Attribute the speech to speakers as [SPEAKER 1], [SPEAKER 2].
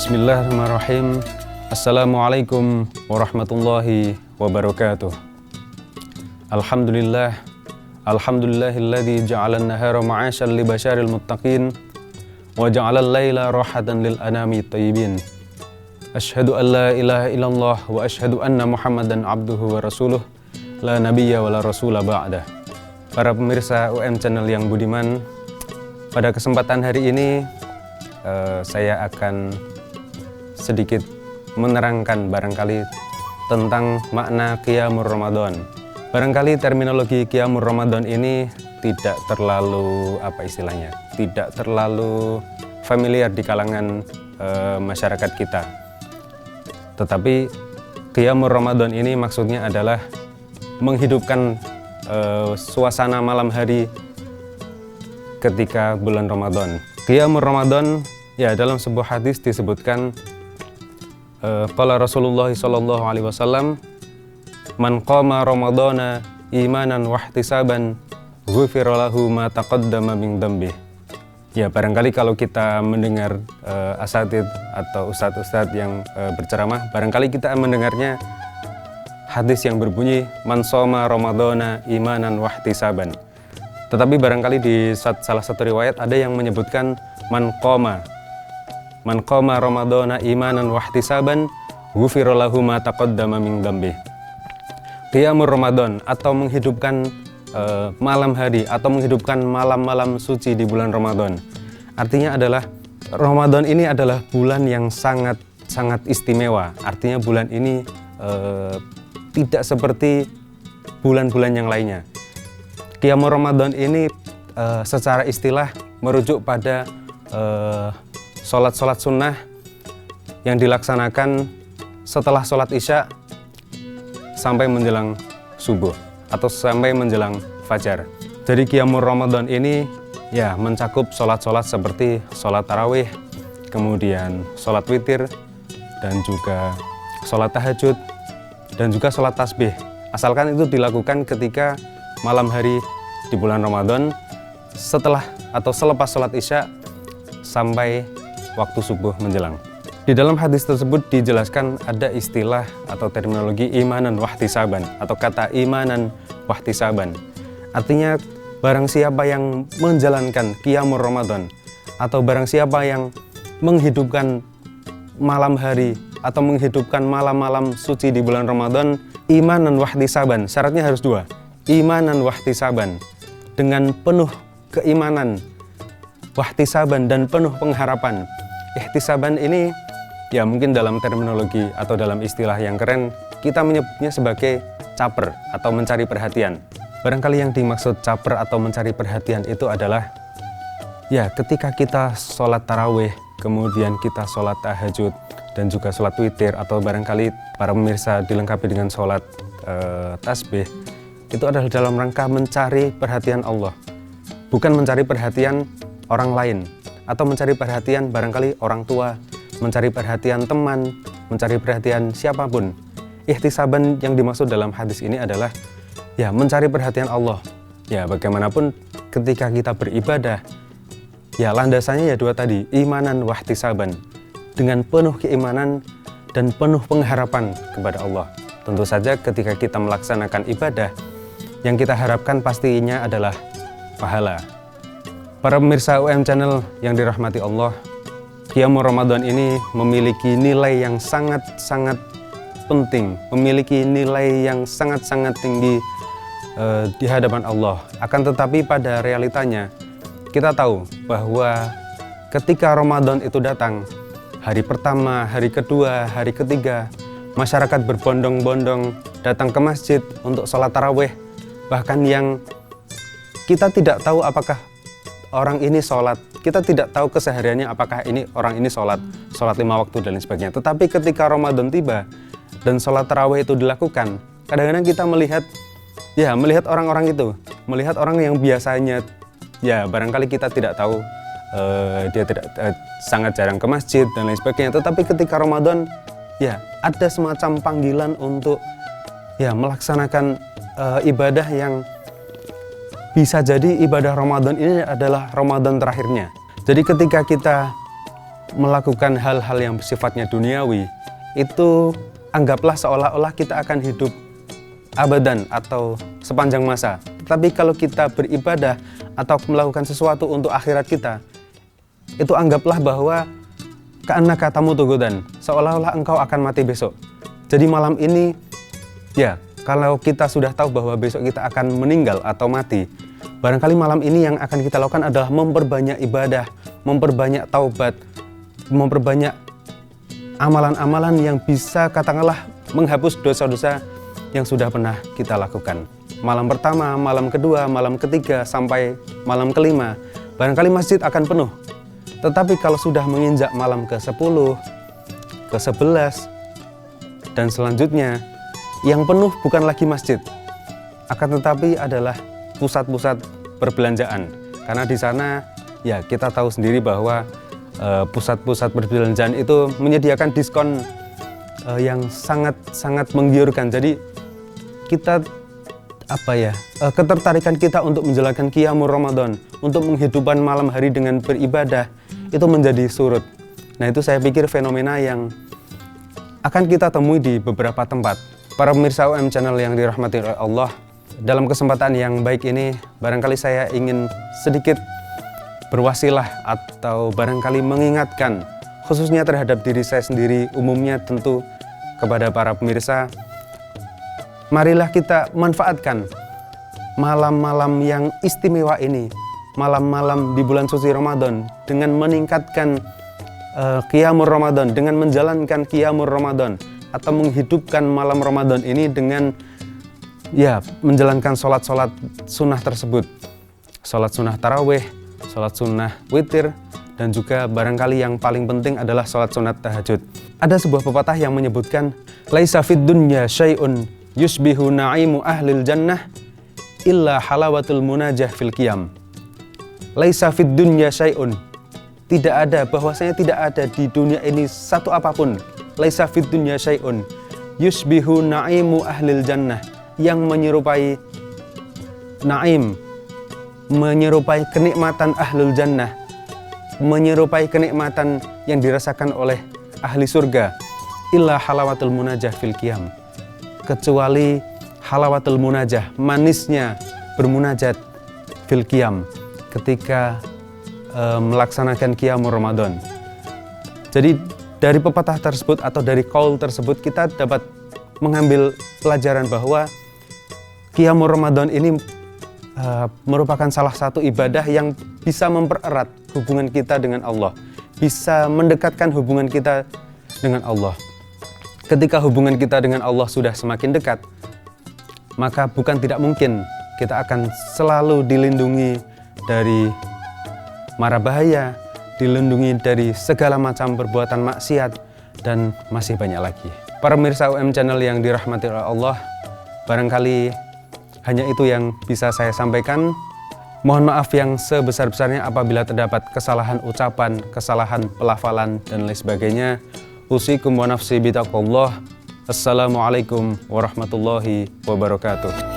[SPEAKER 1] Bismillahirrahmanirrahim. Assalamualaikum warahmatullahi wabarakatuh. Alhamdulillah. Alhamdulillahilladzi ja'alan nahara ma'asyan li basyaril muttaqin wa ja'alal laila rahatan lil anami thayyibin. Asyhadu an la ilaha illallah wa asyhadu anna Muhammadan abduhu wa rasuluh la nabiyya wa la rasula ba'dah. Para pemirsa UM Channel yang budiman, pada kesempatan hari ini saya akan sedikit menerangkan barangkali tentang makna Qiyamul Ramadan. Barangkali terminologi Qiyamul Ramadan ini tidak terlalu tidak terlalu familiar di kalangan masyarakat kita. Tetapi Qiyamul Ramadan ini maksudnya adalah menghidupkan suasana malam hari ketika bulan Ramadan. Qiyamul Ramadan, ya, dalam sebuah hadis disebutkan qala Rasulullah sallallahu alaihi wasallam, man qama ramadhana imanan wa ihtisaban ghufira lahu ma taqaddama min dzambi. Ya, barangkali kalau kita mendengar asatidz atau ustadz-ustadz yang berceramah, barangkali kita mendengarnya hadis yang berbunyi man shoma ramadhana imanan wa ihtisaban. Tetapi barangkali di salah satu riwayat ada yang menyebutkan man qama ramadhana imanan wa ihtisaban ghufira lahu ma taqaddama min dzambi. Qiyamul Ramadan atau menghidupkan malam hari atau menghidupkan malam-malam suci di bulan Ramadan. Artinya adalah Ramadan ini adalah bulan yang sangat istimewa. Artinya bulan ini tidak seperti bulan-bulan yang lainnya. Qiyamul Ramadan ini secara istilah merujuk pada sholat sunnah yang dilaksanakan setelah sholat isya sampai menjelang subuh atau sampai menjelang fajar. Jadi Qiyamul Ramadan ini ya mencakup sholat seperti sholat tarawih, kemudian sholat witir, dan juga sholat tahajud, dan juga sholat tasbih. Asalkan itu dilakukan ketika malam hari di bulan Ramadan setelah atau selepas sholat isya sampai waktu subuh menjelang. Di dalam hadis tersebut dijelaskan ada istilah atau terminologi imanan wahtisaban atau kata imanan wahtisaban. Artinya barang siapa yang menjalankan Qiyamul Ramadan atau barang siapa yang menghidupkan malam hari atau menghidupkan malam-malam suci di bulan Ramadan imanan wahtisaban, syaratnya harus dua. Imanan wahtisaban, dengan penuh keimanan, wahtisaban, dan penuh pengharapan. Ihtisaban ini ya mungkin dalam terminologi atau dalam istilah yang keren kita menyebutnya sebagai caper atau mencari perhatian. Barangkali yang dimaksud caper atau mencari perhatian itu adalah ya ketika kita sholat tarawih, kemudian kita sholat tahajud dan juga sholat witir, atau barangkali para pemirsa dilengkapi dengan sholat tasbih, itu adalah dalam rangka mencari perhatian Allah, bukan mencari perhatian orang lain atau mencari perhatian barangkali orang tua, mencari perhatian teman, mencari perhatian siapapun. Ihtisaban yang dimaksud dalam hadis ini adalah ya mencari perhatian Allah. Ya bagaimanapun ketika kita beribadah, ya landasannya ya dua tadi, imanan wahtisaban, dengan penuh keimanan dan penuh pengharapan kepada Allah. Tentu saja ketika kita melaksanakan ibadah, yang kita harapkan pastinya adalah pahala. Para pemirsa UM Channel yang dirahmati Allah, Qiyamul Ramadan ini memiliki nilai yang sangat penting, memiliki nilai yang sangat tinggi di hadapan Allah. Akan tetapi pada realitanya kita tahu bahwa ketika Ramadan itu datang, hari pertama, hari kedua, hari ketiga, masyarakat berbondong-bondong datang ke masjid untuk sholat tarawih. Bahkan yang kita tidak tahu apakah orang ini sholat, kita tidak tahu kesehariannya apakah orang ini sholat 5 waktu dan lain sebagainya. Tetapi ketika Ramadan tiba dan sholat tarawih itu dilakukan, kadang-kadang kita melihat orang-orang itu, melihat orang yang biasanya ya barangkali kita tidak tahu, dia tidak sangat jarang ke masjid dan lain sebagainya. Tetapi ketika Ramadan ya ada semacam panggilan untuk ya melaksanakan ibadah yang bisa jadi ibadah Ramadan ini adalah Ramadan terakhirnya. Jadi ketika kita melakukan hal-hal yang sifatnya duniawi, itu anggaplah seolah-olah kita akan hidup abadan atau sepanjang masa. Tetapi kalau kita beribadah atau melakukan sesuatu untuk akhirat kita, itu anggaplah bahwa ka'annaka tamutu ghadan, seolah-olah engkau akan mati besok. Jadi malam ini, ya, kalau kita sudah tahu bahwa besok kita akan meninggal atau mati, barangkali malam ini yang akan kita lakukan adalah memperbanyak ibadah, memperbanyak taubat, memperbanyak amalan-amalan yang bisa katakanlah menghapus dosa-dosa yang sudah pernah kita lakukan. Malam pertama, malam kedua, malam ketiga, sampai malam kelima, barangkali masjid akan penuh. Tetapi kalau sudah menginjak malam ke-10, ke-11, dan selanjutnya, yang penuh bukan lagi masjid, akan tetapi adalah pusat-pusat perbelanjaan. Karena di sana, ya kita tahu sendiri bahwa pusat-pusat perbelanjaan itu menyediakan diskon yang sangat menggiurkan. Jadi kita ketertarikan kita untuk menjalankan qiyamul Ramadan, untuk menghidupkan malam hari dengan beribadah, itu menjadi surut. Nah, itu saya pikir fenomena yang akan kita temui di beberapa tempat. Para pemirsa UM Channel yang dirahmati oleh Allah, dalam kesempatan yang baik ini barangkali saya ingin sedikit berwasilah atau barangkali mengingatkan, khususnya terhadap diri saya sendiri, umumnya tentu kepada para pemirsa. Marilah kita manfaatkan malam-malam yang istimewa ini, malam-malam di bulan suci Ramadan, dengan meningkatkan qiyamul Ramadan, dengan menjalankan qiyamul Ramadan, atau menghidupkan malam Ramadan ini dengan menjalankan sholat-sholat sunnah tersebut, sholat sunnah tarawih, sholat sunnah witir, dan juga barangkali yang paling penting adalah sholat sunat tahajud. Ada sebuah pepatah yang menyebutkan, laisa fid dunya syai'un yusbihu na'imu ahlil jannah illa halawatul munajah fil qiyam. Laisa fid dunya syai'un, bahwasanya tidak ada di dunia ini satu apapun, laisa fid dunya syai'un yusbihu na'imu ahlil jannah, yang menyerupai na'im, menyerupai kenikmatan ahlul jannah, menyerupai kenikmatan yang dirasakan oleh ahli surga, illa halawatul munajah fil qiyam, kecuali halawatul munajah, manisnya bermunajat fil qiyam, ketika melaksanakan qiyamul Ramadan. Jadi dari pepatah tersebut atau dari qaul tersebut kita dapat mengambil pelajaran bahwa qiyamul Ramadan ini merupakan salah satu ibadah yang bisa mempererat hubungan kita dengan Allah, bisa mendekatkan hubungan kita dengan Allah. Ketika hubungan kita dengan Allah sudah semakin dekat, maka bukan tidak mungkin kita akan selalu dilindungi dari mara bahaya, dilindungi dari segala macam perbuatan maksiat, dan masih banyak lagi. Para pemirsa UM Channel yang dirahmati oleh Allah, barangkali hanya itu yang bisa saya sampaikan. Mohon maaf yang sebesar-besarnya apabila terdapat kesalahan ucapan, kesalahan pelafalan, dan lain sebagainya. Usikum wa nafsi bitaqwallah. Assalamualaikum warahmatullahi wabarakatuh.